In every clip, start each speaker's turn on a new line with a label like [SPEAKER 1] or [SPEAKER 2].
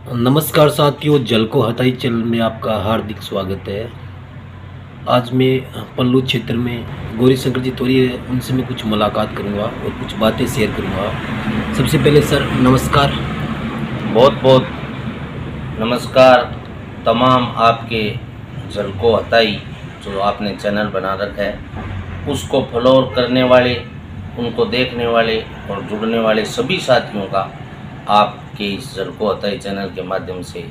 [SPEAKER 1] नमस्कार साथियों, जल को हटाई चैनल में आपका हार्दिक स्वागत है। आज मैं पल्लू क्षेत्र में गौरी शंकर जी थोड़ी है, उनसे मैं कुछ मुलाकात करूंगा और कुछ बातें शेयर करूंगा। सबसे पहले सर नमस्कार।
[SPEAKER 2] बहुत बहुत नमस्कार तमाम आपके जल को हताई जो आपने चैनल बना रखा है उसको फॉलो करने वाले, उनको देखने वाले और जुड़ने वाले सभी साथियों का आपके इस जल को हताई चैनल के माध्यम से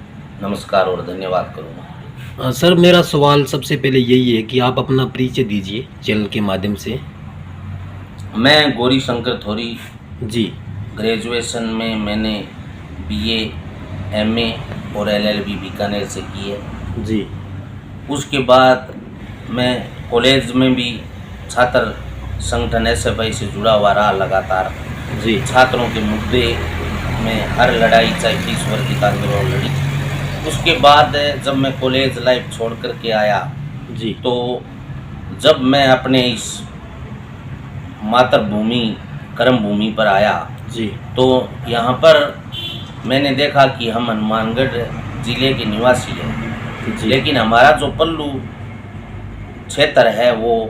[SPEAKER 2] नमस्कार और धन्यवाद करूँगा।
[SPEAKER 1] सर मेरा सवाल सबसे पहले यही है कि आप अपना परिचय दीजिए चैनल के माध्यम से।
[SPEAKER 2] मैं गौरी शंकर थोरी
[SPEAKER 1] जी।
[SPEAKER 2] ग्रेजुएशन में मैंने बीए, एमए और एलएलबी बीकानेर से की है।
[SPEAKER 1] जी। उसके
[SPEAKER 2] बाद मैं कॉलेज में भी छात्र संगठन एसएफआई से जुड़ा हुआ रहा लगातार।
[SPEAKER 1] जी।
[SPEAKER 2] छात्रों के मुद्दे में हर लड़ाई, चाहे फीस वर्दी का आंदोलन लड़ी। उसके बाद जब मैं कॉलेज लाइफ छोड़ कर के आया
[SPEAKER 1] जी,
[SPEAKER 2] तो जब मैं अपने इस मातृभूमि कर्म भूमि पर आया
[SPEAKER 1] जी,
[SPEAKER 2] तो यहाँ पर मैंने देखा कि हम हनुमानगढ़ ज़िले के निवासी हैं, लेकिन हमारा जो पल्लू क्षेत्र है वो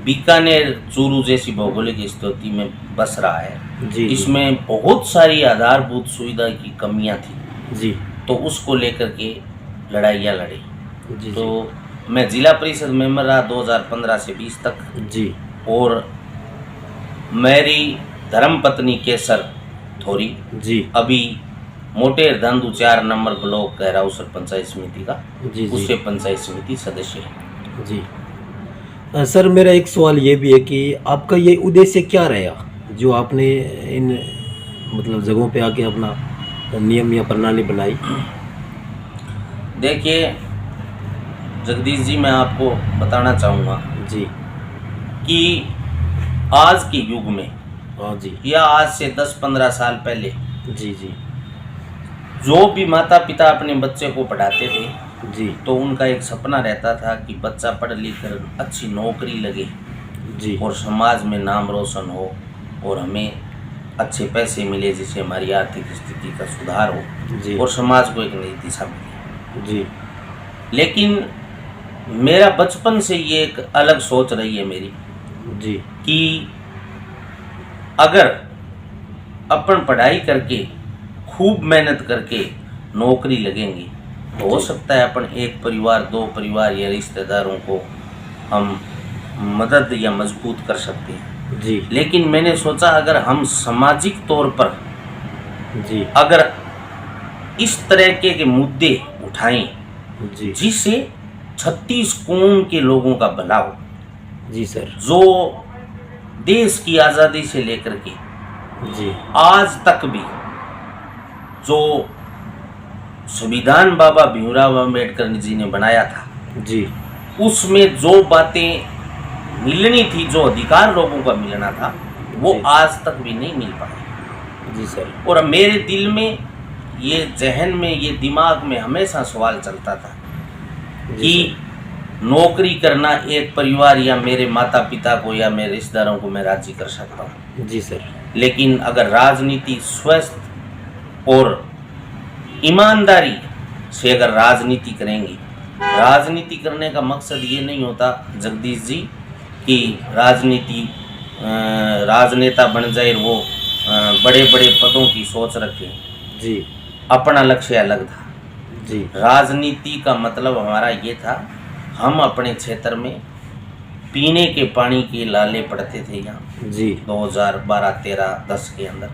[SPEAKER 2] बीकानेर चूरू जैसी भौगोलिक स्थिति में बस रहा है।
[SPEAKER 1] जी,
[SPEAKER 2] इसमें बहुत सारी आधारभूत सुविधा की कमियां थी
[SPEAKER 1] जी,
[SPEAKER 2] तो उसको लेकर के लड़ाइयाँ लड़ी।
[SPEAKER 1] जी,
[SPEAKER 2] तो मैं जिला परिषद मेंबर रहा 2015 से 20 तक
[SPEAKER 1] जी,
[SPEAKER 2] और मेरी धर्मपत्नी केसर थोरी
[SPEAKER 1] जी,
[SPEAKER 2] अभी मोटेर धांधु 4 नंबर ब्लॉक गहराउसर पंचायत समिति का
[SPEAKER 1] जी,
[SPEAKER 2] उससे पंचायत समिति सदस्य है।
[SPEAKER 1] जी। सर मेरा एक सवाल ये भी है कि आपका ये उद्देश्य क्या रहा जो आपने इन मतलब जगहों पे आके अपना नियम या प्रणाली बनाई?
[SPEAKER 2] देखिए जगदीश जी, मैं आपको बताना चाहूँगा
[SPEAKER 1] जी,
[SPEAKER 2] कि आज के युग में
[SPEAKER 1] हाँ जी,
[SPEAKER 2] या आज से 10-15 साल पहले
[SPEAKER 1] जी, जी,
[SPEAKER 2] जो भी माता पिता अपने बच्चे को पढ़ाते थे
[SPEAKER 1] जी,
[SPEAKER 2] तो उनका एक सपना रहता था कि बच्चा पढ़ लिख कर अच्छी नौकरी लगे
[SPEAKER 1] जी,
[SPEAKER 2] और समाज में नाम रोशन हो और हमें अच्छे पैसे मिले जिससे हमारी आर्थिक स्थिति का सुधार हो
[SPEAKER 1] जी,
[SPEAKER 2] और समाज को एक नई दिशा मिले।
[SPEAKER 1] जी,
[SPEAKER 2] लेकिन मेरा बचपन से ये एक अलग सोच रही है मेरी
[SPEAKER 1] जी,
[SPEAKER 2] कि अगर अपन पढ़ाई करके खूब मेहनत करके नौकरी लगेंगे तो हो सकता है अपन एक परिवार, 2 परिवार या रिश्तेदारों को हम मदद या मजबूत कर सकते हैं।
[SPEAKER 1] जी,
[SPEAKER 2] लेकिन मैंने सोचा अगर हम सामाजिक तौर पर
[SPEAKER 1] जी,
[SPEAKER 2] अगर इस तरह के मुद्दे उठाएं
[SPEAKER 1] जी,
[SPEAKER 2] जिससे 36 कौम के लोगों का भला हो,
[SPEAKER 1] जी सर,
[SPEAKER 2] जो देश की आज़ादी से लेकर के
[SPEAKER 1] जी,
[SPEAKER 2] आज तक भी जो संविधान बाबा भीमराव अम्बेडकर जी ने बनाया था,
[SPEAKER 1] जी,
[SPEAKER 2] उसमें जो बातें मिलनी थी, जो अधिकार लोगों का मिलना था, वो
[SPEAKER 1] जी,
[SPEAKER 2] आज तक भी नहीं मिल पाए।
[SPEAKER 1] जी सर,
[SPEAKER 2] और अब मेरे दिल में ये जहन में ये दिमाग में हमेशा सवाल चलता था
[SPEAKER 1] जी
[SPEAKER 2] कि नौकरी करना एक परिवार या मेरे माता पिता को या मेरे रिश्तेदारों को मैं राजी कर सकता हूँ,
[SPEAKER 1] सर, जी सर,
[SPEAKER 2] लेकिन अगर राजनीति स्वस्थ और ईमानदारी से अगर राजनीति करेंगे, राजनीति करने का मकसद ये नहीं होता जगदीश जी कि राजनेता बन जाए वो बड़े बड़े पदों की सोच रखे।
[SPEAKER 1] जी,
[SPEAKER 2] अपना लक्ष्य अलग था।
[SPEAKER 1] जी,
[SPEAKER 2] राजनीति का मतलब हमारा ये था, हम अपने क्षेत्र में पीने के पानी के लाले पड़ते थे यहाँ
[SPEAKER 1] जी,
[SPEAKER 2] 2012, 13, 10 के अंदर,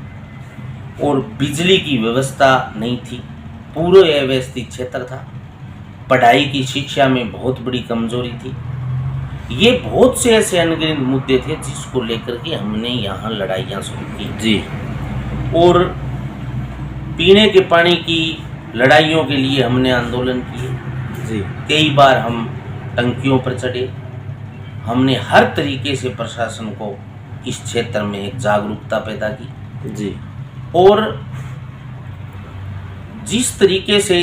[SPEAKER 2] और बिजली की व्यवस्था नहीं थी, पूरे अव्यवस्थित क्षेत्र था, पढ़ाई की शिक्षा में बहुत बड़ी कमजोरी थी। ये बहुत से ऐसे अनगिनत मुद्दे थे जिसको लेकर के हमने यहाँ लड़ाइयाँ शुरू की।
[SPEAKER 1] जी,
[SPEAKER 2] और पीने के पानी की लड़ाइयों के लिए हमने आंदोलन किए।
[SPEAKER 1] जी,
[SPEAKER 2] कई बार हम टंकियों पर चढ़े। हमने हर तरीके से प्रशासन को इस क्षेत्र में एक जागरूकता पैदा की।
[SPEAKER 1] जी,
[SPEAKER 2] और जिस तरीके से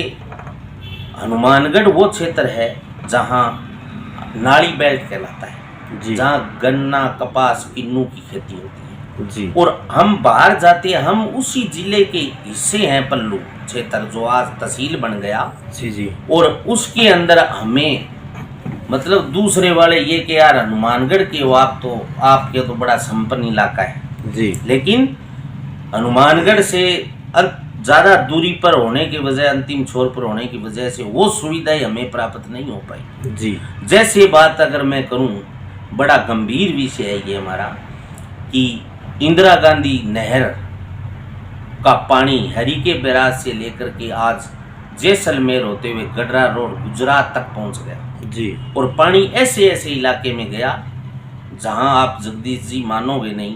[SPEAKER 2] हनुमानगढ़ वो क्षेत्र है जहाँ नाली बेल्ट कहलाता है,
[SPEAKER 1] जी,
[SPEAKER 2] जहाँ गन्ना, कपास, किन्नू की खेती होती है,
[SPEAKER 1] जी,
[SPEAKER 2] और हम बाहर जाते हैं, हम उसी जिले के हिस्से हैं पल्लू, क्षेत्र जो आज तहसील बन गया,
[SPEAKER 1] जी जी
[SPEAKER 2] और उसके अंदर हमें मतलब दूसरे वाले ये कि यार हनुमानगढ़ के हो आप, तो आपके तो बड़ा संपन्न इलाका है,
[SPEAKER 1] जी
[SPEAKER 2] लेकिन हनुमानगढ़ से ज़्यादा दूरी पर होने की वजह, अंतिम छोर पर होने की वजह से वो सुविधाएं हमें प्राप्त नहीं हो पाई।
[SPEAKER 1] जी
[SPEAKER 2] जैसे बात अगर मैं करूं, बड़ा गंभीर विषय है ये हमारा कि इंदिरा गांधी नहर का पानी हरीके बैराज से लेकर के आज जैसलमेर होते हुए गडरा रोड गुजरात तक पहुंच गया,
[SPEAKER 1] जी
[SPEAKER 2] और पानी ऐसे ऐसे इलाके में गया जहां आप जगदीश जी मानोगे नहीं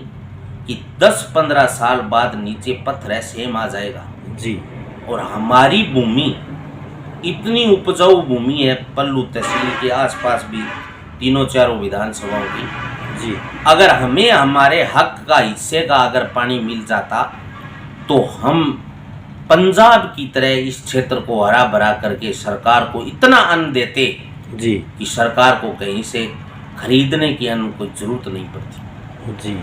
[SPEAKER 2] कि 10-15 साल बाद नीचे पत्थर है सेम आ जाएगा।
[SPEAKER 1] जी
[SPEAKER 2] और हमारी भूमि इतनी उपजाऊ भूमि है पल्लू तहसील के आसपास भी, तीनों चारों विधानसभाओं की,
[SPEAKER 1] जी
[SPEAKER 2] अगर हमें हमारे हक का हिस्से का अगर पानी मिल जाता तो हम पंजाब की तरह इस क्षेत्र को हरा भरा करके सरकार को इतना अन्न देते
[SPEAKER 1] जी
[SPEAKER 2] कि सरकार को कहीं से खरीदने की अन्न कोई जरूरत नहीं पड़ती।
[SPEAKER 1] जी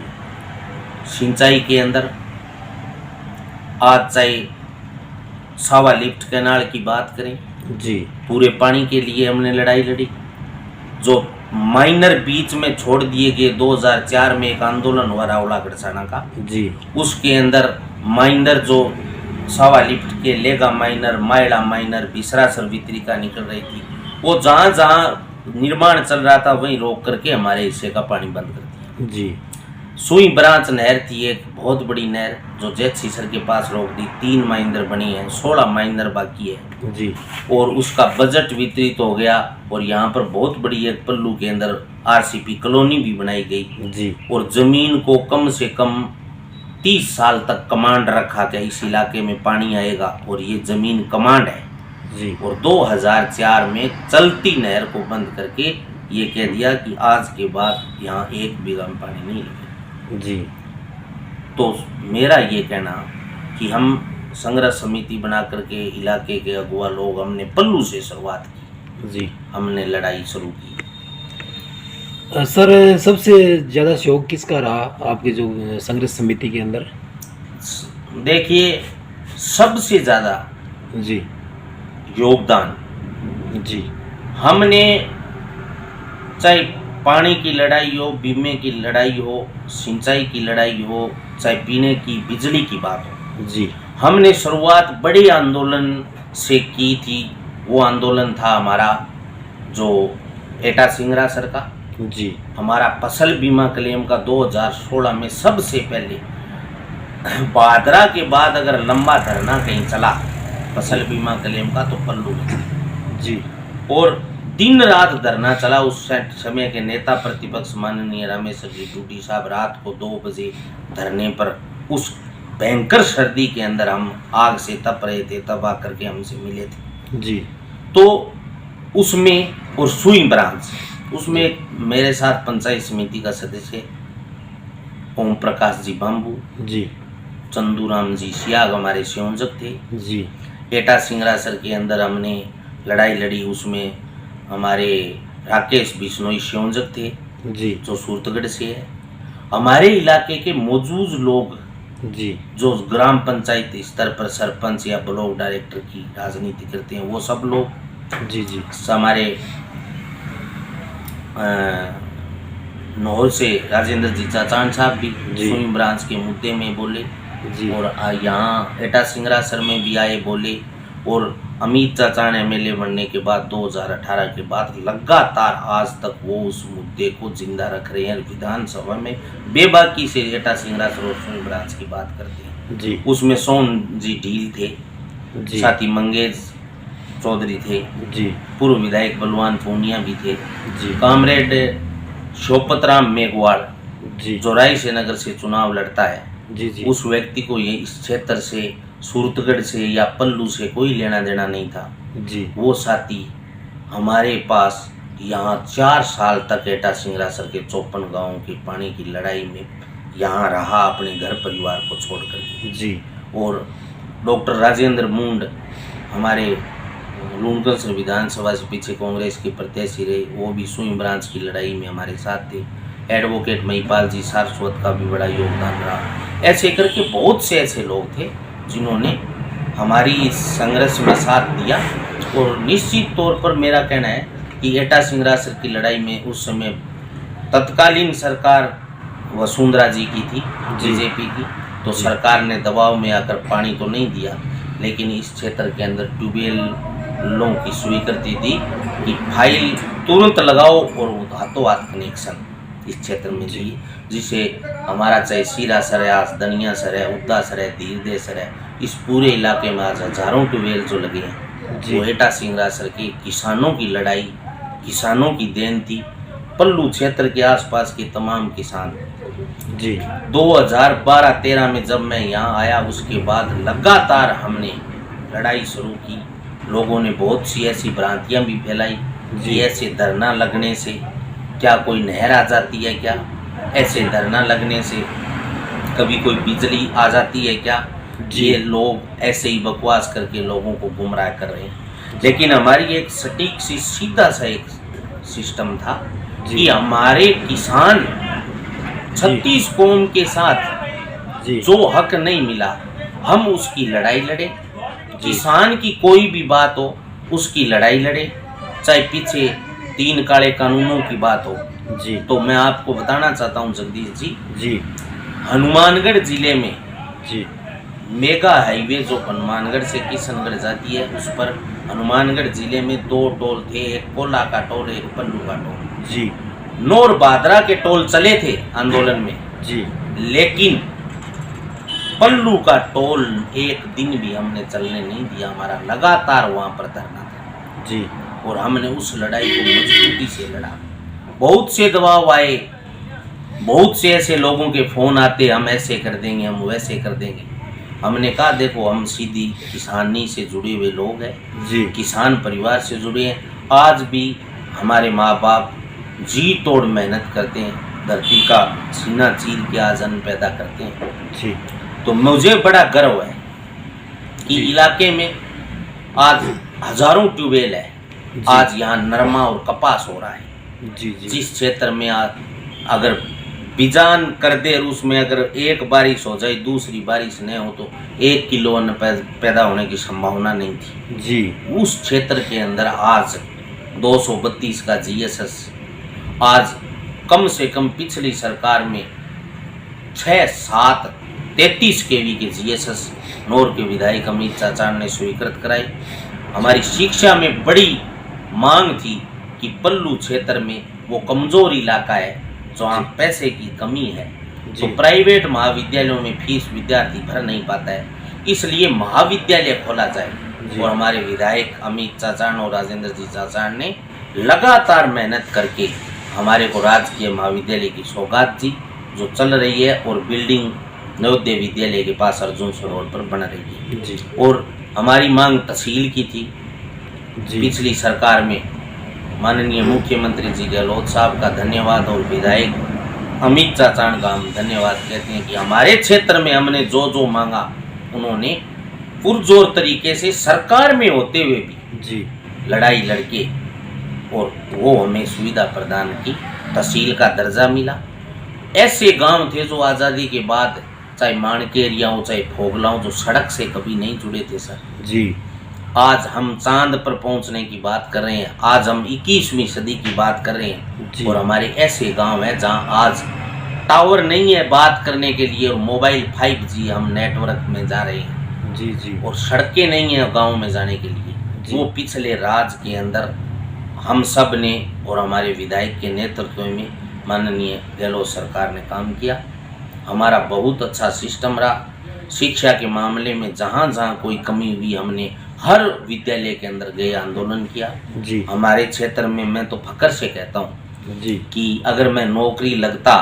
[SPEAKER 2] सिंचाई के अंदर आज चाहे सावा लिफ्ट कैनाल की बात करें,
[SPEAKER 1] जी
[SPEAKER 2] पूरे पानी के लिए हमने लड़ाई लड़ी। जो माइनर बीच में छोड़ दिए गए 2004 में एक आंदोलन हुआ रावला गढ़साना का,
[SPEAKER 1] जी
[SPEAKER 2] उसके अंदर माइनर जो सावा लिफ्ट के लेगा माइनर, मायड़ा माइनर, बिसरा सर्वित्रिका निकल रही थी, वो जहाँ जहाँ निर्माण चल रहा था वहीं रोक करके हमारे हिस्से का पानी बंद कर दिया।
[SPEAKER 1] जी
[SPEAKER 2] सुई ब्रांच नहर थी एक बहुत बड़ी नहर जो जेठ सीसर के पास रोक दी, 3 माइनर बनी है, 16 माइनर बाकी है,
[SPEAKER 1] जी
[SPEAKER 2] और उसका बजट वितरित हो गया, और यहाँ पर बहुत बड़ी एक पल्लू के अंदर आरसीपी कॉलोनी भी बनाई गई,
[SPEAKER 1] जी
[SPEAKER 2] और जमीन को कम से कम 30 साल तक कमांड रखा कि इस इलाके में पानी आएगा, और ये जमीन कमांड है।
[SPEAKER 1] जी
[SPEAKER 2] और 2004 में चलती नहर को बंद करके ये कह दिया कि आज के बाद यहाँ 1 बीघा में पानी नहीं लगेगा।
[SPEAKER 1] जी
[SPEAKER 2] तो मेरा ये कहना कि हम संग्रह समिति बना करके इलाके के अगुआ लोग हमने पल्लू से शुरुआत की,
[SPEAKER 1] जी
[SPEAKER 2] हमने लड़ाई शुरू की।
[SPEAKER 1] सर सबसे ज़्यादा सहयोग किसका रहा आपके जो संघर्ष समिति के अंदर?
[SPEAKER 2] देखिए, सबसे ज़्यादा
[SPEAKER 1] जी
[SPEAKER 2] योगदान
[SPEAKER 1] जी
[SPEAKER 2] हमने, चाहे पानी की लड़ाई हो, बीमे की लड़ाई हो, सिंचाई की लड़ाई हो, चाहे पीने की बिजली की बात हो,
[SPEAKER 1] जी
[SPEAKER 2] हमने शुरुआत बड़े आंदोलन से की थी। वो आंदोलन था हमारा जो एटा सिंगरा सर का,
[SPEAKER 1] जी
[SPEAKER 2] हमारा फसल बीमा क्लेम का 2016 में सबसे पहले भादरा के बाद अगर लंबा धरना कहीं चला फसल बीमा क्लेम का तो पल्लू में,
[SPEAKER 1] जी
[SPEAKER 2] और दिन रात धरना चला। उस समय के नेता प्रतिपक्ष माननीय रामेश्वर जी डूडी साहब रात को 2 बजे धरने पर, उस भयंकर सर्दी के अंदर हम आग से तप रहे थे, तब आकर के हमसे मिले थे।
[SPEAKER 1] जी
[SPEAKER 2] तो उसमें, और सुई ब्रांच, उसमें मेरे साथ पंचायत समिति का सदस्य ओम प्रकाश जी बाम्बू,
[SPEAKER 1] जी
[SPEAKER 2] चंदूराम जी सियाग हमारे संयोजक थे।
[SPEAKER 1] जी
[SPEAKER 2] एटा सिंगरा सर के अंदर हमने लड़ाई लड़ी, उसमें हमारे राकेश बिश्नोई संयोजक थे
[SPEAKER 1] जी
[SPEAKER 2] जो सूरतगढ़ से है। हमारे इलाके के मौजूद लोग
[SPEAKER 1] जी
[SPEAKER 2] जो ग्राम पंचायत स्तर पर सरपंच या ब्लॉक डायरेक्टर की राजनीति करते हैं, वो सब लोग,
[SPEAKER 1] जी जी
[SPEAKER 2] हमारे नौहर से राजेंद्र जी चाचान साहब भी
[SPEAKER 1] जी।
[SPEAKER 2] सुई ब्रांच के मुद्दे में बोले,
[SPEAKER 1] जी
[SPEAKER 2] और यहाँ एटा सिंगरा सर में भी आए बोले, और अमित चाचान एमएलए बनने के बाद 2018 के बाद लगातार आज तक वो उस मुद्दे को जिंदा रख रहे हैं। विधानसभा में बेबाकी से एटा सिंगरा सर और सुई ब्रांच की बात करते हैं।
[SPEAKER 1] जी
[SPEAKER 2] उसमें सोन जी ढील थे,
[SPEAKER 1] जी
[SPEAKER 2] साथ ही मंगेश चौधरी थे,
[SPEAKER 1] जी
[SPEAKER 2] पूर्व विधायक बलवान पूनिया भी थे,
[SPEAKER 1] जी
[SPEAKER 2] कामरेड शोपतराम मेघवाल
[SPEAKER 1] जी
[SPEAKER 2] जो रायसेनगर से चुनाव लड़ता है,
[SPEAKER 1] जी जी
[SPEAKER 2] उस व्यक्ति को ये इस क्षेत्र से, सूरतगढ़ से या पल्लू से कोई लेना देना नहीं था।
[SPEAKER 1] जी
[SPEAKER 2] वो साथी हमारे पास यहाँ 4 साल तक एटा सिंगरा सर के 54 गाँवों की पानी की लड़ाई में यहाँ रहा अपने घर परिवार को छोड़ कर।
[SPEAKER 1] जी
[SPEAKER 2] और डॉक्टर राजेंद्र मुंड हमारे लूणगंज विधानसभा से पीछे कांग्रेस के प्रत्याशी रहे, वो भी सुई ब्रांच की लड़ाई में हमारे साथ थे। एडवोकेट महिपाल जी सारस्वत का भी बड़ा योगदान रहा। ऐसे करके बहुत से ऐसे लोग थे जिन्होंने हमारी इस संघर्ष में साथ दिया। और निश्चित तौर पर मेरा कहना है कि एटा सिंगरासर की लड़ाई में उस समय तत्कालीन सरकार वसुंधरा जी की थी, बीजेपी की, तो सरकार ने दबाव में आकर पानी तो नहीं दिया, लेकिन इस क्षेत्र के अंदर ट्यूबवेलों की स्वीकृति दी कि फाइल तुरंत लगाओ और हाथों हाथ कनेक्शन इस क्षेत्र में दी, जिसे हमारा चाहे सीरा सर है, आज दनिया सर है, उद्दा सर है, धीरदे सर है, इस पूरे इलाके में आज हजारों ट्यूबवेल जो लगे हैं वो एटा सिंगरासर के किसानों की लड़ाई, किसानों की देन थी। पल्लू क्षेत्र के आसपास के तमाम किसान 2012-13 में जब मैं यहाँ आया उसके बाद लगातार हमने लड़ाई शुरू की। लोगों ने बहुत सी ऐसी भ्रांतियाँ भी फैलाई कि ऐसे धरना लगने से क्या कोई नहर आ जाती है, क्या ऐसे धरना लगने से कभी कोई बिजली आ जाती है क्या। ये लोग ऐसे ही बकवास करके लोगों को गुमराह कर रहे हैं, लेकिन हमारी एक सटीक सी सीधा सा एक सिस्टम था कि हमारे किसान 36 कौम के साथ जो हक नहीं मिला हम उसकी लड़ाई लड़े। किसान की कोई भी बात हो उसकी लड़ाई लड़े, चाहे पीछे 3 काले कानूनों की बात हो। तो मैं आपको बताना चाहता हूँ जगदीश जी, हनुमानगढ़ जिले में मेगा हाईवे जो हनुमानगढ़ से किशनगढ़ जाती है उस पर हनुमानगढ़ जिले में 2 टोल थे, एक कोला का टोल, एक पल्लू का टोल। नौर बादरा के टोल चले थे आंदोलन में लेकिन पल्लू का टोल एक दिन भी हमने चलने नहीं दिया। हमारा लगातार वहाँ पर धरना था और हमने उस लड़ाई को मजबूती से लड़ा। बहुत से दबाव आए, बहुत से ऐसे लोगों के फ़ोन आते, हम ऐसे कर देंगे, हम वैसे कर देंगे। हमने कहा देखो हम सीधी किसानी से जुड़े हुए लोग हैं, किसान परिवार से जुड़े हैं। आज भी हमारे माँ बाप जी तोड़ मेहनत करते हैं, धरती का सीना चीर के आज अन्न पैदा करते हैं। तो मुझे बड़ा गर्व है कि इलाके में आज हजारों ट्यूबवेल है। आज यहाँ नरमा और कपास हो रहा है। जिस क्षेत्र में अगर बिजान कर दे और उसमें अगर एक बारिश हो जाए, दूसरी बारिश नहीं हो तो 1 किलो अन्न पैदा होने की संभावना नहीं थी। उस क्षेत्र के अंदर आज 232 का GSS, आज कम से कम पिछली सरकार में 6-7 33 kV के GSS नौर के विधायक अमित चाचा ने स्वीकृत कराए। हमारी शिक्षा में बड़ी मांग थी कि पल्लू क्षेत्र में वो कमजोर इलाका है जहाँ पैसे की कमी है, तो प्राइवेट महाविद्यालयों में फीस विद्यार्थी भर नहीं पाता है, इसलिए महाविद्यालय खोला जाए। और हमारे विधायक अमित चाचा और राजेंद्र जी चाचा ने लगातार मेहनत करके हमारे को राजकीय महाविद्यालय की सौगात दी जो चल रही है और बिल्डिंग नवोदय विद्यालय के पास अर्जुन रोड पर बन रही है। और हमारी मांग तहसील की थी। पिछली सरकार में माननीय मुख्यमंत्री जी गहलोत साहब का धन्यवाद और विधायक अमित चाचा का हम धन्यवाद कहते हैं कि हमारे क्षेत्र में हमने जो जो मांगा उन्होंने पुरजोर तरीके से सरकार में होते हुए भी लड़ाई लड़के और वो हमें सुविधा प्रदान की, तहसील का दर्जा मिला। ऐसे गांव थे जो आज़ादी के बाद चाहे माणकेरिया हो चाहे फोगला हो जो सड़क से कभी नहीं जुड़े थे सर। आज हम चांद पर पहुंचने की बात कर रहे हैं, आज हम 21वीं सदी की बात कर रहे हैं और हमारे ऐसे गांव हैं जहां आज टावर नहीं है बात करने के लिए और मोबाइल 5G हम नेटवर्क में जा रहे हैं और सड़कें नहीं है गांव में जाने के लिए। वो पिछले राज के अंदर हम सब ने और हमारे विधायक के नेतृत्व में माननीय गहलोत सरकार ने काम किया। हमारा बहुत अच्छा सिस्टम रहा। शिक्षा के मामले में जहाँ जहाँ कोई कमी हुई हमने हर विद्यालय के अंदर गए आंदोलन किया। हमारे क्षेत्र में मैं तो फकर से कहता हूँ कि अगर मैं नौकरी लगता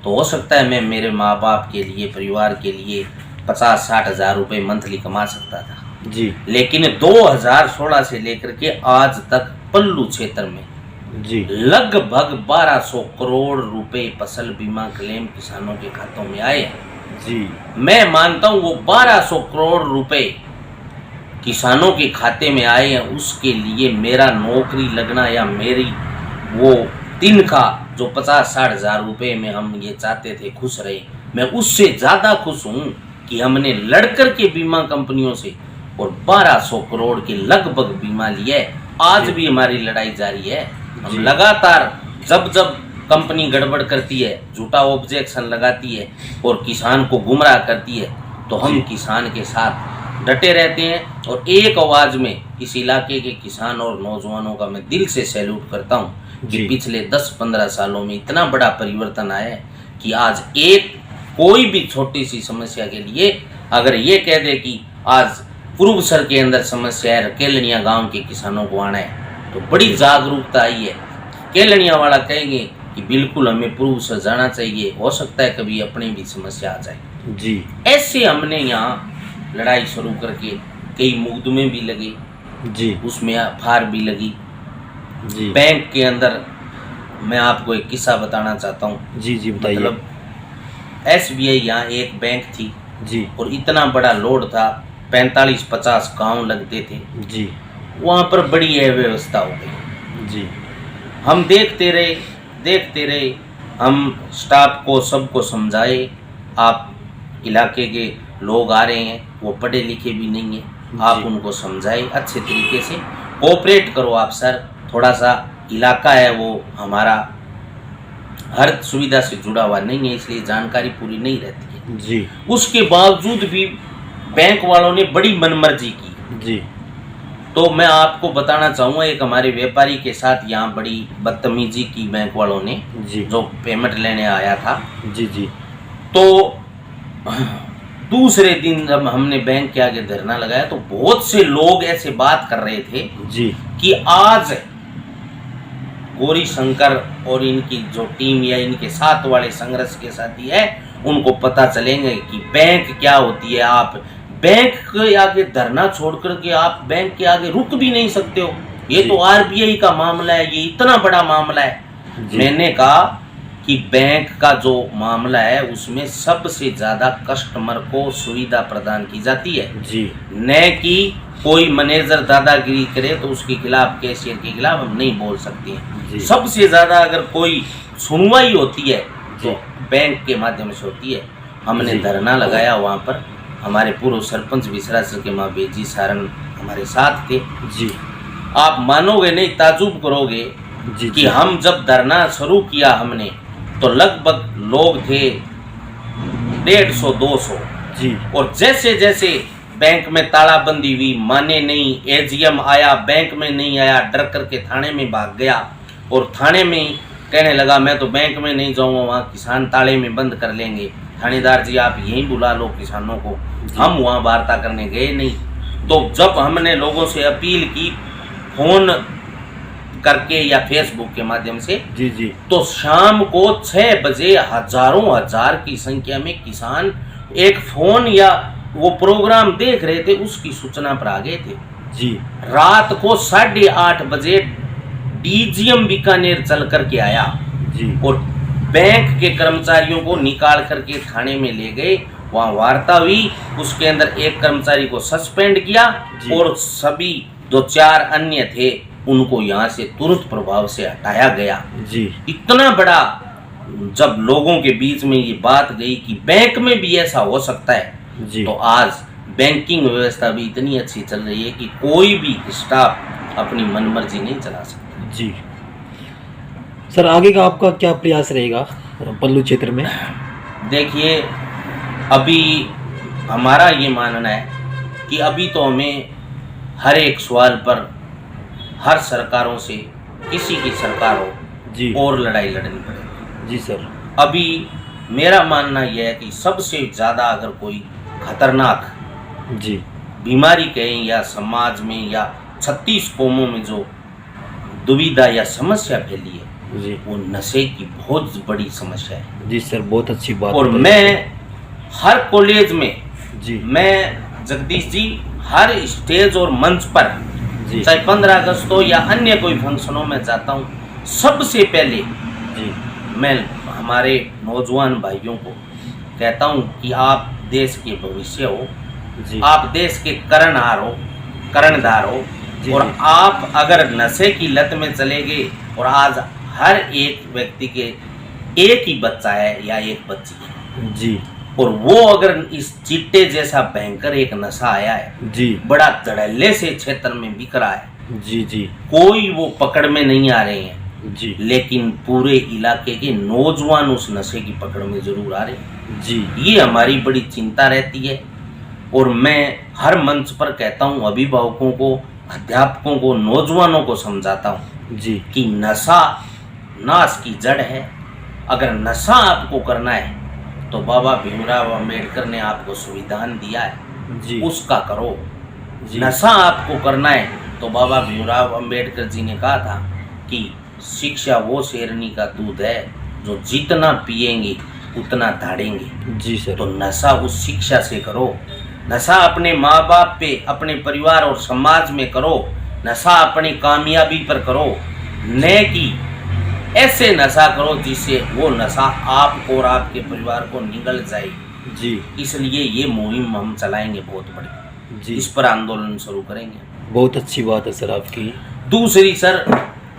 [SPEAKER 2] तो हो सकता है मैं मेरे माँ बाप के लिए, परिवार के लिए 50-60 हज़ार रुपये मंथली कमा सकता था। लेकिन 2016 से लेकर के आज तक पल्लू क्षेत्र में लगभग 1200 करोड़ रुपए फसल बीमा क्लेम किसानों के खातों में आए हैं। मैं मानता हूँ वो 1200 करोड़ रुपए किसानों के खाते में आए हैं, उसके लिए मेरा नौकरी लगना या मेरी वो दिन का जो 50-60 हज़ार रुपये में हम ये चाहते थे खुश रहे, मैं उससे ज़्यादा खुश हूँ कि हमने लड़कर के बीमा कंपनियों से और 1200 करोड़ के लगभग बीमा लिए। आज भी हमारी लड़ाई जारी है। हम लगातार जब जब कंपनी गड़बड़ करती है, झूठा ऑब्जेक्शन लगाती है और किसान को गुमराह करती है, तो हम किसान के साथ डटे रहते हैं। और एक आवाज़ में इस इलाके के किसान और नौजवानों का मैं दिल से सैल्यूट करता हूँ कि पिछले 10-15 सालों में इतना बड़ा परिवर्तन आया है कि आज एक कोई भी छोटी सी समस्या के लिए अगर ये कह दे कि आज पूर्वसर के अंदर समस्या है, केलनिया गांव के किसानों को आना है, तो बड़ी जागरूकता आई है। केलनिया वाला कहेंगे कि बिल्कुल हमें पूर्वसर जाना चाहिए, हो सकता है कभी अपनी भी समस्या आ जाए
[SPEAKER 1] जी।
[SPEAKER 2] ऐसे हमने यहाँ लड़ाई शुरू करके कई मुकदमे भी लगे
[SPEAKER 1] जी,
[SPEAKER 2] उसमें फार भी लगी
[SPEAKER 1] जी,
[SPEAKER 2] बैंक के अंदर। मैं आपको एक किस्सा बताना चाहता हूँ।
[SPEAKER 1] जी, जी, बताइए।
[SPEAKER 2] मतलब SBI यहाँ एक बैंक थी
[SPEAKER 1] जी,
[SPEAKER 2] और इतना बड़ा लोड था, 45-50 गांव लगते थे,
[SPEAKER 1] जी,
[SPEAKER 2] वहाँ पर बड़ी अव्यवस्था हो गई।
[SPEAKER 1] जी,
[SPEAKER 2] हम देखते रहे, हम स्टाफ को सबको समझाए, आप इलाके के लोग आ रहे हैं, वो पढ़े लिखे भी नहीं हैं, आप उनको समझाए अच्छे तरीके से, कोऑपरेट करो आप सर, थोड़ा सा इलाका है वो हमारा हर सुविधा से जुड़ा हुआ नहीं है, इसलिए जानकारी पूरी नहीं रहती है।
[SPEAKER 1] जी,
[SPEAKER 2] उसके बावजूद भी बैंक वालों ने बड़ी मनमर्जी की।
[SPEAKER 1] जी,
[SPEAKER 2] तो मैं आपको बताना चाहूँगा, एक हमारे व्यापारी के साथ यहाँ बड़ी बदतमीजी की बैंक वालों ने,
[SPEAKER 1] जी,
[SPEAKER 2] जो पेमेंट लेने आया था।
[SPEAKER 1] जी, जी,
[SPEAKER 2] तो दूसरे दिन जब हमने बैंक के आगे धरना लगाया तो बहुत से लोग ऐसे बात कर रहे थे
[SPEAKER 1] जी,
[SPEAKER 2] कि आज गौरी शंकर और इनकी जो टीम या इनके साथ वाले संघर्ष के साथी है उनको पता चलेंगे कि बैंक क्या होती है। आप बैंक के आगे धरना छोड़ करके आप बैंक के आगे रुक भी नहीं सकते हो, ये तो RBI का मामला है, ये इतना बड़ा मामला है। मैंने कहा कि बैंक का जो मामला है उसमें सबसे ज़्यादा कस्टमर को सुविधा प्रदान की जाती है
[SPEAKER 1] जी, न
[SPEAKER 2] कि कोई मैनेजर दादागिरी करे तो उसके खिलाफ, कैशियर के खिलाफ हम नहीं बोल सकते हैं। सबसे ज़्यादा अगर कोई सुनवाई होती है तो बैंक के माध्यम से होती है। हमने धरना लगाया वहाँ पर, हमारे पूर्व सरपंच विसरासर के माँ बेजी सारन हमारे साथ थे।
[SPEAKER 1] जी,
[SPEAKER 2] आप मानोगे नहीं, ताजुब करोगे
[SPEAKER 1] जी,
[SPEAKER 2] कि हम जब धरना शुरू किया हमने तो लगभग लोग थे 150-200
[SPEAKER 1] जी,
[SPEAKER 2] और जैसे जैसे बैंक में तालाबंदी हुई, माने नहीं, AGM आया, बैंक में नहीं आया, डर करके थाने में भाग गया और थाने में कहने लगा मैं तो बैंक में नहीं जाऊंगा, वहाँ किसान ताले में बंद कर लेंगे, थानेदार जी आप यहीं बुला लो किसानों को। हम वहाँ वार्ता करने गए नहीं। तो जब हमने लोगों से अपील की फोन करके या फेसबुक के माध्यम से,
[SPEAKER 1] जी, जी,
[SPEAKER 2] तो शाम को 6 बजे हजारों हजार की संख्या में किसान एक फोन या वो प्रोग्राम देख रहे थे उसकी सूचना पर आ गए थे।
[SPEAKER 1] जी,
[SPEAKER 2] रात को 8:30 बजे DGM बीकानेर चल करके आया
[SPEAKER 1] जी,
[SPEAKER 2] और बैंक के कर्मचारियों को निकाल करके थाने में ले गए, वहाँ वार्ता हुई, उसके अंदर एक कर्मचारी को सस्पेंड किया और सभी जो 4 अन्य थे उनको यहाँ से तुरंत प्रभाव से हटाया गया।
[SPEAKER 1] जी,
[SPEAKER 2] इतना बड़ा जब लोगों के बीच में ये बात गई कि बैंक में भी ऐसा हो सकता है,
[SPEAKER 1] जी,
[SPEAKER 2] तो आज बैंकिंग व्यवस्था भी इतनी अच्छी चल रही है कि कोई भी स्टाफ अपनी मनमर्जी नहीं चला सकता।
[SPEAKER 1] जी। सर आगे का आपका क्या प्रयास रहेगा पल्लू क्षेत्र में?
[SPEAKER 2] देखिए, अभी हमारा ये मानना है कि अभी तो हमें हर एक सवाल पर हर सरकारों से, किसी की सरकार हो,
[SPEAKER 1] जी,
[SPEAKER 2] और लड़ाई लड़नी पड़ेगी।
[SPEAKER 1] जी सर।
[SPEAKER 2] अभी मेरा मानना यह है कि सबसे ज़्यादा अगर कोई खतरनाक
[SPEAKER 1] जी,
[SPEAKER 2] बीमारी कहें या समाज में या 36 कौमों में जो दुविधा या समस्या फैली है,
[SPEAKER 1] जी,
[SPEAKER 2] वो नशे की बहुत बड़ी समस्या है।
[SPEAKER 1] जी सर, बहुत अच्छी बात।
[SPEAKER 2] और मैं हर कॉलेज में,
[SPEAKER 1] जी,
[SPEAKER 2] मैं जगदीश जी हर स्टेज और मंच पर,
[SPEAKER 1] जी,
[SPEAKER 2] चाहे 15 अगस्त हो या अन्य कोई फंक्शनों में जाता हूँ, सबसे पहले
[SPEAKER 1] जी,
[SPEAKER 2] मैं हमारे नौजवान भाइयों को कहता हूँ कि आप देश के भविष्य हो,
[SPEAKER 1] जी,
[SPEAKER 2] आप देश के कर्णधार हो
[SPEAKER 1] जी,
[SPEAKER 2] और
[SPEAKER 1] जी,
[SPEAKER 2] आप अगर नशे की लत में चले गए, और आज हर एक व्यक्ति के एक ही बच्चा है या एक बच्ची है,
[SPEAKER 1] जी,
[SPEAKER 2] और वो अगर इस चिट्टे जैसा भयंकर एक नशा आया है,
[SPEAKER 1] जी
[SPEAKER 2] बड़ा धड़ल्ले से क्षेत्र में बिक रहा है,
[SPEAKER 1] जी जी
[SPEAKER 2] कोई वो पकड़ में नहीं आ रहे हैं,
[SPEAKER 1] जी
[SPEAKER 2] लेकिन पूरे इलाके के नौजवान उस नशे की पकड़ में जरूर आ रहे हैं।
[SPEAKER 1] जी
[SPEAKER 2] ये हमारी बड़ी चिंता रहती है। और मैं हर मंच पर कहता हूँ, अभिभावकों को, अध्यापकों को, नौजवानों को समझाता हूँ
[SPEAKER 1] जी
[SPEAKER 2] कि नशा नाश की जड़ है। अगर नशा आपको करना है तो बाबा भीमराव अंबेडकर ने आपको संविधान दिया है,
[SPEAKER 1] जी
[SPEAKER 2] उसका करो।
[SPEAKER 1] जी
[SPEAKER 2] नशा आपको करना है तो बाबा भीमराव अंबेडकर जी ने कहा था कि शिक्षा वो शेरनी का दूध है जो जितना पिएंगे उतना धाड़ेंगे।
[SPEAKER 1] जी सर
[SPEAKER 2] तो नशा उस शिक्षा से करो। नशा अपने माँ बाप पे, अपने परिवार और समाज में करो। नशा अपनी कामयाबी पर करो, न कि ऐसे नशा करो जिससे वो नशा आपको और आपके परिवार को निगल जाए।
[SPEAKER 1] जी
[SPEAKER 2] इसलिए ये मुहिम हम चलाएंगे बहुत बड़ी,
[SPEAKER 1] जी
[SPEAKER 2] इस पर आंदोलन शुरू करेंगे।
[SPEAKER 1] बहुत अच्छी बात है सर आपकी।
[SPEAKER 2] दूसरी सर,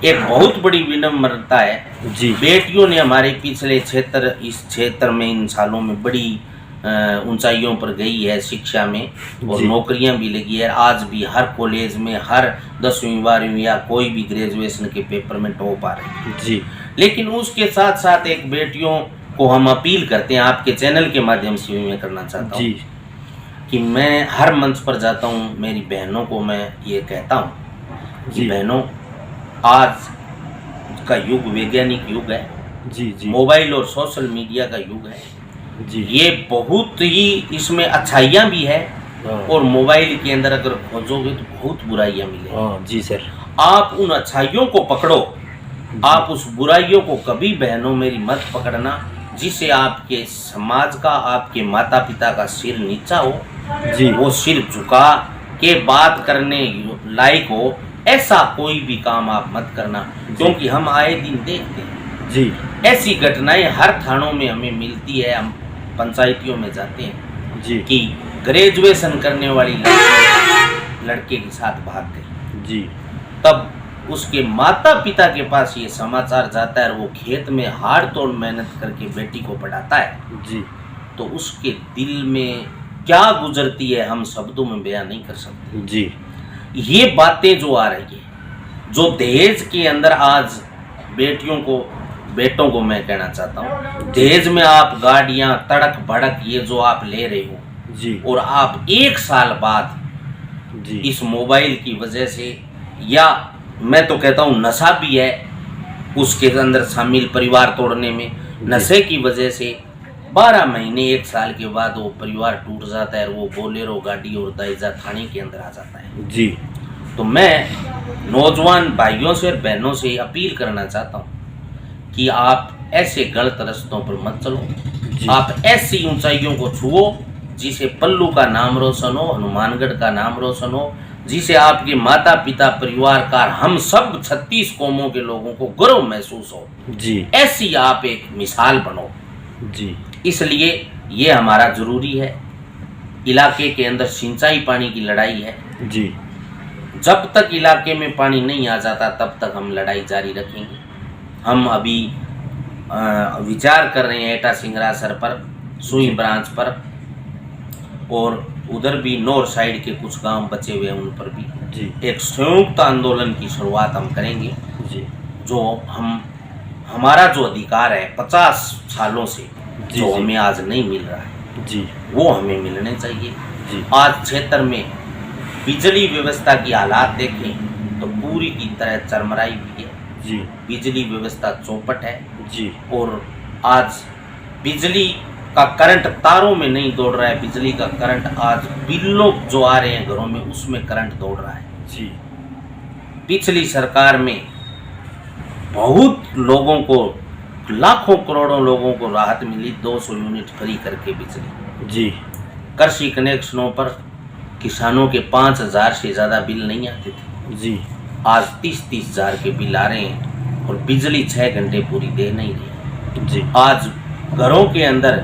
[SPEAKER 2] एक बहुत बड़ी विनम्रता है।
[SPEAKER 1] जी
[SPEAKER 2] बेटियों ने हमारे पिछले क्षेत्र, इस क्षेत्र में इन सालों में बड़ी ऊंचाइयों पर गई है शिक्षा में, और
[SPEAKER 1] जी।
[SPEAKER 2] नौकरियां भी लगी है। आज भी हर कॉलेज में, हर 10वीं 12वीं या कोई भी ग्रेजुएशन के पेपर में टॉप आ रहे हैं।
[SPEAKER 1] जी
[SPEAKER 2] लेकिन उसके साथ साथ एक बेटियों को हम अपील करते हैं, आपके चैनल के माध्यम से भी मैं करना चाहता हूँ
[SPEAKER 1] जी
[SPEAKER 2] कि मैं हर मंच पर जाता हूँ, मेरी बहनों को मैं ये कहता हूँ कि
[SPEAKER 1] जी
[SPEAKER 2] बहनों, आज का युग वैज्ञानिक युग है,
[SPEAKER 1] जी जी
[SPEAKER 2] मोबाइल और सोशल मीडिया का युग है।
[SPEAKER 1] जी
[SPEAKER 2] ये बहुत ही, इसमें अच्छाइयाँ भी है,
[SPEAKER 1] हाँ
[SPEAKER 2] और मोबाइल के अंदर अगर खोजोगे तो बहुत बुराइयाँ मिलेंगी।
[SPEAKER 1] हाँ जी सर
[SPEAKER 2] आप उन अच्छाइयों को पकड़ो, आप उस बुराइयों को कभी बहनों मेरी मत पकड़ना जिससे आपके समाज का, आपके माता पिता का सिर नीचा हो,
[SPEAKER 1] जी
[SPEAKER 2] वो सिर झुका के बात करने लायक हो, ऐसा कोई भी काम आप मत करना। क्योंकि हम आए दिन देखते हैं
[SPEAKER 1] जी
[SPEAKER 2] ऐसी घटनाएं हर थानों में हमें मिलती है। हम पंचायतियों में जाते हैं
[SPEAKER 1] जी
[SPEAKER 2] कि ग्रेजुएशन करने वाली लड़के के साथ भाग गई,
[SPEAKER 1] जी
[SPEAKER 2] तब उसके माता पिता के पास ये समाचार जाता है और वो खेत में हाड़ तोड़ मेहनत करके बेटी को पढ़ाता है,
[SPEAKER 1] जी
[SPEAKER 2] तो उसके दिल में क्या गुजरती है हम शब्दों में बयान नहीं कर सकते।
[SPEAKER 1] जी
[SPEAKER 2] ये बातें जो आ रही है, जो दहेज के अंदर आज बेटियों को, बेटों को मैं कहना चाहता हूँ, दहेज में आप गाड़ियाँ, तड़क भड़क ये जो आप ले रहे हो,
[SPEAKER 1] जी
[SPEAKER 2] और आप 1 साल बाद
[SPEAKER 1] जी
[SPEAKER 2] इस मोबाइल की वजह से, या मैं तो कहता हूँ नशा भी है उसके अंदर शामिल, परिवार तोड़ने में नशे की वजह से 12 महीने 1 साल के बाद वो परिवार टूट जाता है और वो बोलेरो गाड़ी और दाइजा थाने के अंदर आ जाता है।
[SPEAKER 1] जी
[SPEAKER 2] तो मैं नौजवान भाइयों से और बहनों से अपील करना चाहता हूँ कि आप ऐसे गलत रास्तों पर मत चलो,
[SPEAKER 1] जी
[SPEAKER 2] आप ऐसी ऊंचाइयों को छुओ जिसे पल्लू का नाम रोशन हो, हनुमानगढ़ का नाम रोशन हो, जिसे आपके माता पिता, परिवार का, हम सब 36 कौमों के लोगों को गर्व महसूस हो।
[SPEAKER 1] जी
[SPEAKER 2] ऐसी आप एक मिसाल बनो।
[SPEAKER 1] जी
[SPEAKER 2] इसलिए ये हमारा जरूरी है। इलाके के अंदर सिंचाई पानी की लड़ाई है।
[SPEAKER 1] जी
[SPEAKER 2] जब तक इलाके में पानी नहीं आ जाता तब तक हम लड़ाई जारी रखेंगे। हम अभी विचार कर रहे हैं एटा सिंगरासर पर, सुई ब्रांच पर, और उधर भी नॉर्थ साइड के कुछ गांव बचे हुए हैं उन पर भी
[SPEAKER 1] जी
[SPEAKER 2] एक संयुक्त आंदोलन की शुरुआत हम करेंगे।
[SPEAKER 1] जी
[SPEAKER 2] जो हमारा जो अधिकार है 50 सालों से
[SPEAKER 1] जी,
[SPEAKER 2] जो
[SPEAKER 1] जी।
[SPEAKER 2] हमें आज नहीं मिल रहा है,
[SPEAKER 1] जी
[SPEAKER 2] वो हमें मिलने चाहिए।
[SPEAKER 1] जी
[SPEAKER 2] आज क्षेत्र में बिजली व्यवस्था की हालात देखें तो पूरी की तरह चरमराई हुई है।
[SPEAKER 1] जी
[SPEAKER 2] बिजली व्यवस्था चौपट है,
[SPEAKER 1] जी
[SPEAKER 2] और आज बिजली का करंट तारों में नहीं दौड़ रहा है, बिजली का करंट आज बिल्लों जो आ रहे हैं घरों में उसमें करंट दौड़ रहा है।
[SPEAKER 1] जी
[SPEAKER 2] पिछली सरकार में बहुत लोगों को, लाखों करोड़ों लोगों को राहत मिली 200 यूनिट फ्री करके बिजली।
[SPEAKER 1] जी
[SPEAKER 2] कृषि कनेक्शनों पर किसानों के 5,000 से ज़्यादा बिल नहीं आते थे,
[SPEAKER 1] जी
[SPEAKER 2] आज 30-30 हज़ार के बिल आ रहे हैं, और बिजली 6 घंटे पूरी दे नहीं रही।
[SPEAKER 1] जी
[SPEAKER 2] आज घरों के अंदर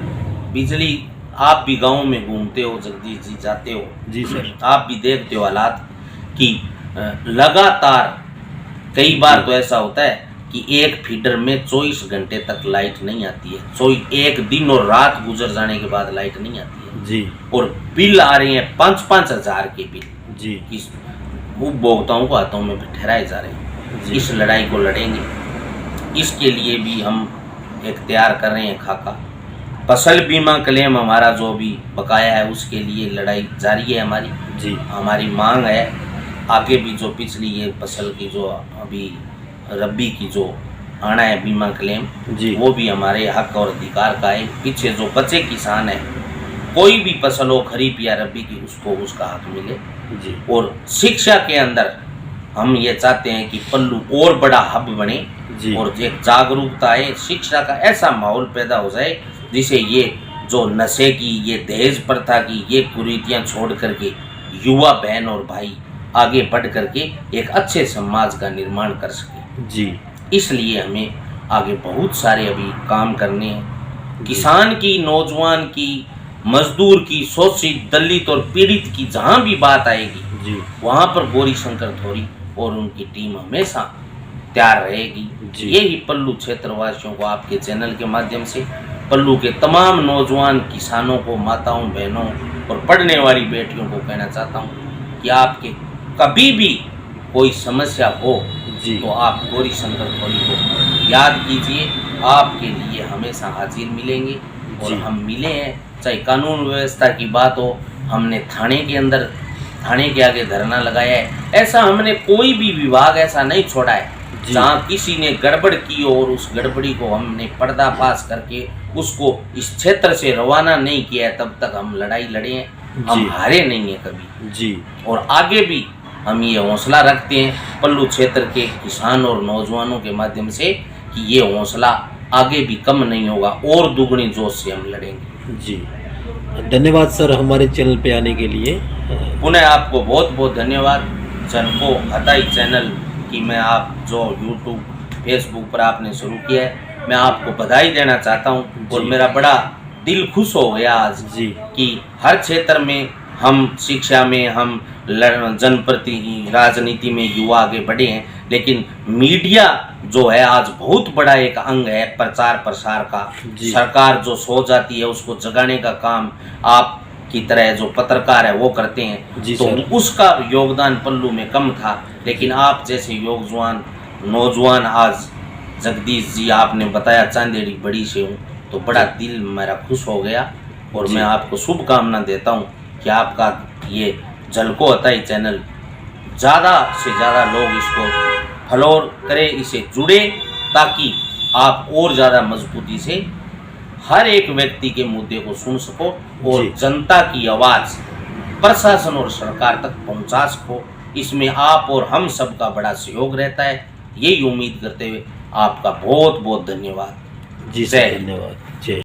[SPEAKER 2] बिजली, आप भी गाँव में घूमते हो जगदीश जी, जाते हो,
[SPEAKER 1] जी सर
[SPEAKER 2] आप भी देखते हो हालात कि लगातार कई बार तो ऐसा होता है कि एक फीडर में 24 घंटे तक लाइट नहीं आती है। 24 दिन और रात गुजर जाने के बाद लाइट नहीं आती है
[SPEAKER 1] जी।
[SPEAKER 2] और बिल आ रहे हैं 5-5 हज़ार के बिल
[SPEAKER 1] जी।
[SPEAKER 2] इस उपभोक्ताओं को हाथों में ठहराए जा रहे हैं।
[SPEAKER 1] जी।
[SPEAKER 2] इस लड़ाई को लड़ेंगे। इसके लिए भी हम एक तैयार कर रहे हैं खाका। फसल बीमा क्लेम हमारा जो भी बकाया है उसके लिए लड़ाई जारी है हमारी।
[SPEAKER 1] जी।
[SPEAKER 2] हमारी मांग है आगे भी जो पिछली ये फसल की जो अभी रबी की जो आना है बीमा क्लेम
[SPEAKER 1] जी।
[SPEAKER 2] वो भी हमारे हक और अधिकार का है। पीछे जो बचे किसान है कोई भी फसल हो खरीफ या रबी की उसको उसका हक मिले।
[SPEAKER 1] जी।
[SPEAKER 2] और शिक्षा के अंदर हम ये चाहते हैं कि पल्लू और बड़ा हब बने
[SPEAKER 1] जी।
[SPEAKER 2] और एक जागरूकता है, शिक्षा का ऐसा माहौल पैदा हो जाए जिसे ये जो नशे की ये दहेज प्रथा की ये कुरीतियाँ छोड़ करके युवा बहन और भाई आगे बढ़ करके एक अच्छे समाज का निर्माण कर सके।
[SPEAKER 1] जी।
[SPEAKER 2] इसलिए हमें आगे बहुत सारे अभी काम करने हैं। किसान की, नौजवान की, मजदूर की, शोषित, दलित और पीड़ित की जहाँ भी बात आएगी
[SPEAKER 1] जी।
[SPEAKER 2] वहाँ पर गौरी शंकर थोरी और उनकी टीम हमेशा तैयार रहेगी।
[SPEAKER 1] जी।
[SPEAKER 2] यही पल्लू क्षेत्रवासियों को आपके चैनल के माध्यम से पल्लू के तमाम नौजवान किसानों को, माताओं, बहनों और पढ़ने वाली बेटियों को कहना चाहता हूँ कि आपके कभी भी कोई समस्या हो
[SPEAKER 1] जी।
[SPEAKER 2] तो आप गौरी शंकर थोरी को याद कीजिए। आपके लिए हमेशा हाजिर मिलेंगे और
[SPEAKER 1] जी।
[SPEAKER 2] हम मिले हैं। चाहे कानून व्यवस्था की बात हो, हमने थाने के अंदर थाने के आगे धरना लगाया है। ऐसा हमने कोई भी विभाग ऐसा नहीं छोड़ा है
[SPEAKER 1] जी।
[SPEAKER 2] जहाँ किसी ने गड़बड़ की हो और उस गड़बड़ी को हमने पर्दाफाश करके उसको इस क्षेत्र से रवाना नहीं किया है। तब तक हम लड़ाई लड़े हैं, हम
[SPEAKER 1] जी।
[SPEAKER 2] हारे नहीं हैं कभी।
[SPEAKER 1] जी।
[SPEAKER 2] और आगे भी हम ये हौसला रखते हैं पल्लू क्षेत्र के किसान और नौजवानों के माध्यम से कि ये हौसला आगे भी कम नहीं होगा और दुगनी जोश से हम लड़ेंगे।
[SPEAKER 1] जी। धन्यवाद सर हमारे चैनल पे आने के लिए।
[SPEAKER 2] पुनः आपको बहुत बहुत धन्यवाद। झलको हताई चैनल की मैं आप जो यूट्यूब फेसबुक पर आपने शुरू किया है मैं आपको बधाई देना चाहता हूँ और
[SPEAKER 1] जी।
[SPEAKER 2] मेरा बड़ा दिल खुश हो गया आज
[SPEAKER 1] जी।
[SPEAKER 2] कि हर क्षेत्र में हम शिक्षा में हम जनप्रति राजनीति में युवा आगे बढ़े हैं, लेकिन मीडिया जो है आज बहुत बड़ा एक अंग है प्रचार प्रसार का।
[SPEAKER 1] जी।
[SPEAKER 2] सरकार जो सो जाती है उसको जगाने का काम आप की तरह जो पत्रकार है वो करते हैं।
[SPEAKER 1] जी
[SPEAKER 2] तो
[SPEAKER 1] सर।
[SPEAKER 2] उसका योगदान पल्लू में कम था, लेकिन आप जैसे योगवान नौजवान आज जगदीश जी आपने बताया चांदेड़ी बड़ी से हूँ तो बड़ा दिल मेरा खुश हो गया और
[SPEAKER 1] जी।
[SPEAKER 2] मैं आपको शुभकामना देता हूँ कि आपका ये झलको हताई चैनल ज़्यादा से ज़्यादा लोग इसको फॉलो करें, इसे जुड़े ताकि आप और ज़्यादा मजबूती से हर एक व्यक्ति के मुद्दे को सुन सको और
[SPEAKER 1] जी।
[SPEAKER 2] जनता की आवाज़ प्रशासन और सरकार तक पहुंचा सको। इसमें आप और हम सबका बड़ा सहयोग रहता है। यही उम्मीद करते हुए आपका बहुत बहुत धन्यवाद।
[SPEAKER 1] जी
[SPEAKER 2] जय
[SPEAKER 1] सर
[SPEAKER 2] हिंद।
[SPEAKER 1] धन्यवाद।